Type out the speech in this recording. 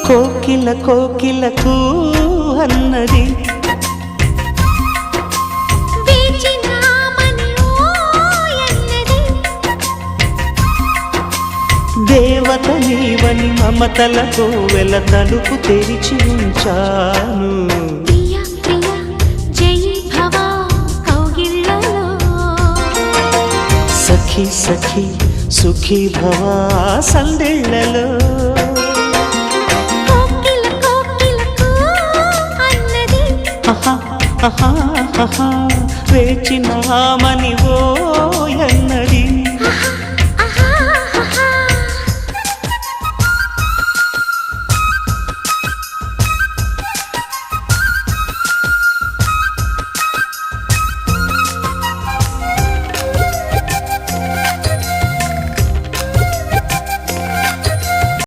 కోకిల కోకిలకు అన్నది దేవత నీవని మమతల కోవెల తలుపు తెరిచి ఉంచాను. సఖీ సఖీ సుఖీ భవా సందెళ్ళలో వేచినామని